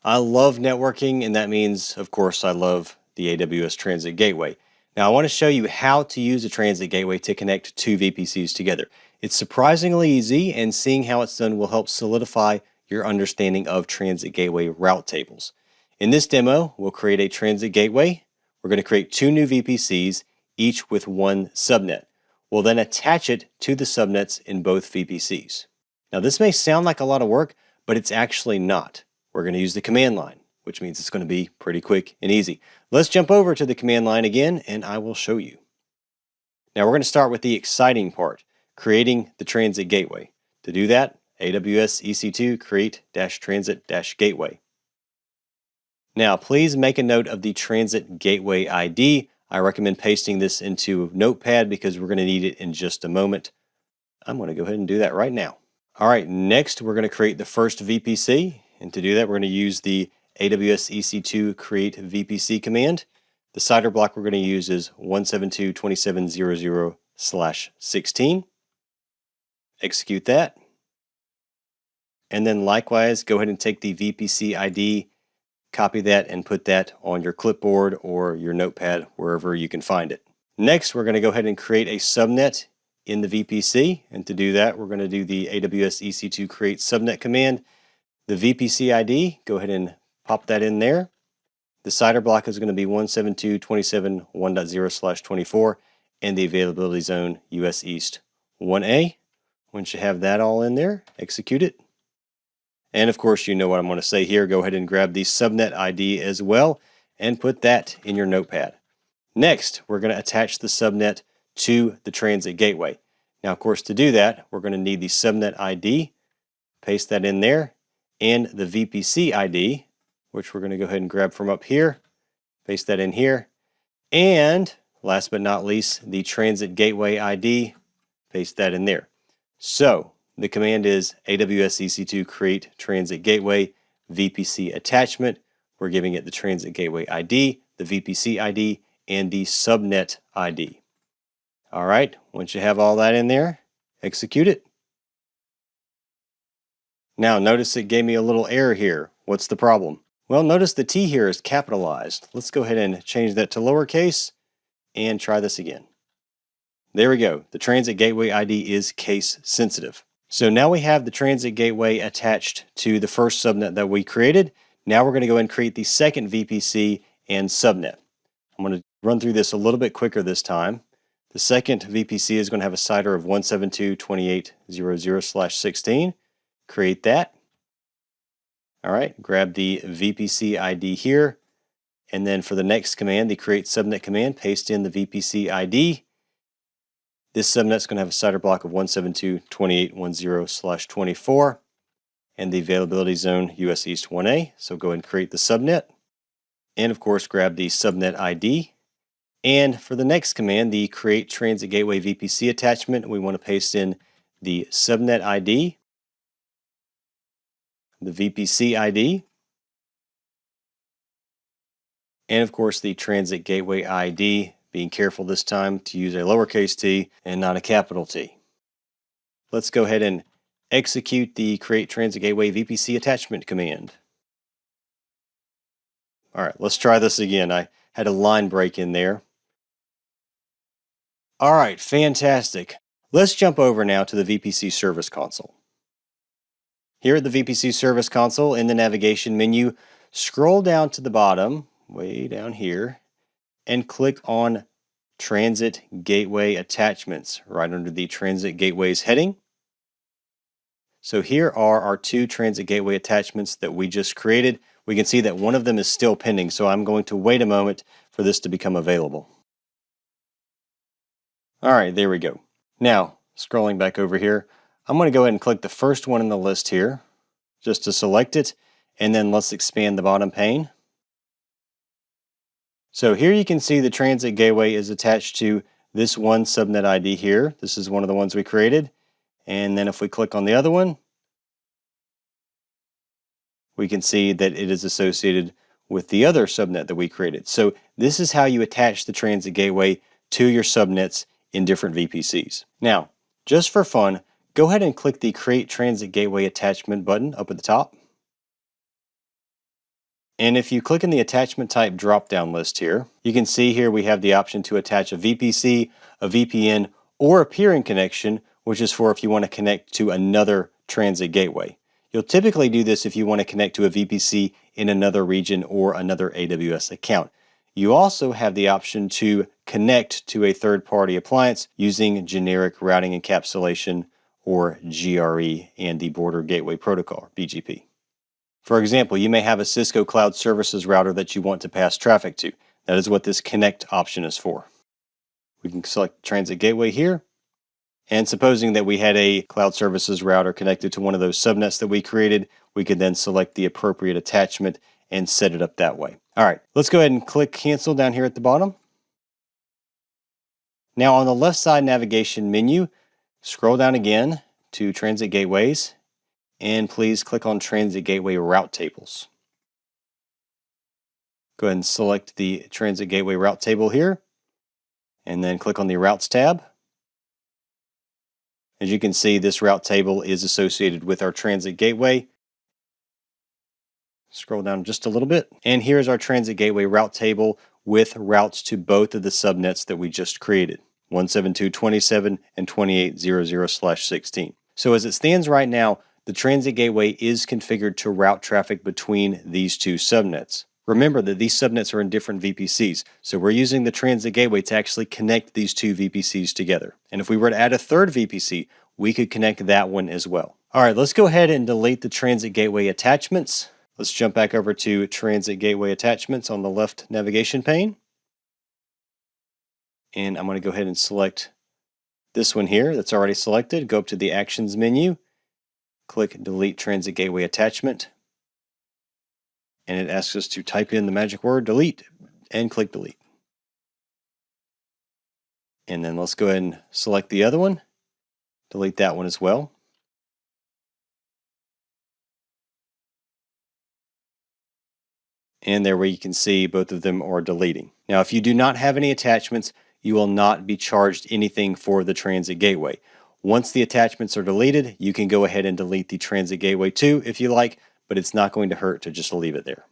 I love networking, and that means, of course, I love the AWS Transit Gateway. Now, I want to show you how to use a Transit Gateway to connect two VPCs together. It's surprisingly easy, and seeing how it's done will help solidify your understanding of Transit Gateway route tables. In this demo, we'll create a Transit Gateway. We're going to create two new VPCs, each with one subnet. We'll then attach it to the subnets in both VPCs. Now, this may sound like a lot of work, but it's actually not. We're going to use the command line, which means it's going to be pretty quick and easy. Let's jump over to the command line again, and I will show you. Now, we're going to start with the exciting part, creating the Transit Gateway. To do that, AWS EC2 create-transit-gateway. Now, please make a note of the Transit Gateway ID. I recommend pasting this into Notepad because we're going to need it in just a moment. I'm going to go ahead and do that right now. All right, next we're going to create the first VPC. And to do that, we're going to use the AWS EC2 create VPC command. The CIDR block we're going to use is 172.27.00/16. Execute that. And then likewise, go ahead and take the VPC ID, copy that, and put that on your clipboard or your notepad, wherever you can find it. Next, we're going to go ahead and create a subnet in the VPC. And to do that, we're going to do the AWS EC2 create subnet command. The VPC ID, go ahead and pop that in there. The CIDR block is going to be 172.27.1.0/24, and the availability zone US East 1A. Once you have that all in there, execute it. And of course, you know what I'm going to say here. Go ahead and grab the subnet ID as well and put that in your notepad. Next, we're going to attach the subnet to the Transit Gateway. Now, of course, to do that, we're going to need the subnet ID. Paste that in there. And the VPC ID, which we're going to go ahead and grab from up here. Paste that in here. And last but not least, the Transit Gateway ID. Paste that in there. So the command is AWS EC2 create Transit Gateway VPC attachment. We're giving it the Transit Gateway ID, the VPC ID, and the subnet ID. All right, once you have all that in there, execute it. Now notice it gave me a little error here. What's the problem? Well, notice the T here is capitalized. Let's go ahead and change that to lowercase and try this again. There we go. The Transit Gateway ID is case sensitive. So now we have the Transit Gateway attached to the first subnet that we created. Now we're going to go and create the second VPC and subnet. I'm going to run through this a little bit quicker this time. The second VPC is going to have a CIDR of 172.28.00/16. Create that. All right, grab the VPC ID here. And then for the next command, the create subnet command, paste in the VPC ID. This subnet is going to have a CIDR block of 172.28.10/24 and the availability zone US East 1A. So go ahead and create the subnet. And of course, grab the subnet ID. And for the next command, the create Transit Gateway VPC attachment, we want to paste in the subnet ID, the VPC ID, and of course the Transit Gateway ID, being careful this time to use a lowercase t and not a capital T. Let's go ahead and execute the create Transit Gateway VPC attachment command. All right, let's try this again. I had a line break in there. All right, fantastic. Let's jump over now to the VPC Service Console. Here at the VPC Service Console in the navigation menu, scroll down to the bottom, way down here, and click on Transit Gateway Attachments right under the Transit Gateways heading. So here are our two Transit Gateway attachments that we just created. We can see that one of them is still pending, so I'm going to wait a moment for this to become available. All right, there we go. Now, scrolling back over here, I'm going to go ahead and click the first one in the list here, just to select it, and then let's expand the bottom pane. So here you can see the Transit Gateway is attached to this one subnet ID here. This is one of the ones we created. And then if we click on the other one, we can see that it is associated with the other subnet that we created. So this is how you attach the Transit Gateway to your subnets in different VPCs. Now, just for fun, go ahead and click the Create Transit Gateway Attachment button up at the top. And if you click in the attachment type drop-down list here, you can see here we have the option to attach a VPC, a VPN, or a peering connection, which is for if you want to connect to another transit gateway. You'll typically do this if you want to connect to a VPC in another region or another AWS account. You also have the option to connect to a third-party appliance using generic routing encapsulation or GRE and the Border Gateway Protocol, BGP. For example, you may have a Cisco Cloud Services router that you want to pass traffic to. That is what this connect option is for. We can select transit gateway here. And supposing that we had a cloud services router connected to one of those subnets that we created, we could then select the appropriate attachment and set it up that way. All right, let's go ahead and click cancel down here at the bottom. Now on the left side navigation menu, scroll down again to transit gateways. And please click on Transit Gateway Route Tables. Go ahead and select the Transit Gateway Route Table here, and then click on the Routes tab. As you can see, this route table is associated with our Transit Gateway. Scroll down just a little bit, and here's our Transit Gateway Route Table with routes to both of the subnets that we just created, 172.27 and 28.00/16. So as it stands right now, the transit gateway is configured to route traffic between these two subnets. Remember that these subnets are in different VPCs, so we're using the transit gateway to actually connect these two VPCs together. And if we were to add a third VPC, we could connect that one as well. All right, let's go ahead and delete the transit gateway attachments. Let's jump back over to transit gateway attachments on the left navigation pane. And I'm going to go ahead and select this one here that's already selected. Go up to the Actions menu. Click Delete Transit Gateway Attachment, and it asks us to type in the magic word delete and click delete. And then let's go ahead and select the other one, delete that one as well. And there where you can see both of them are deleting. Now if you do not have any attachments, you will not be charged anything for the transit gateway. Once the attachments are deleted, you can go ahead and delete the transit gateway too if you like, but it's not going to hurt to just leave it there.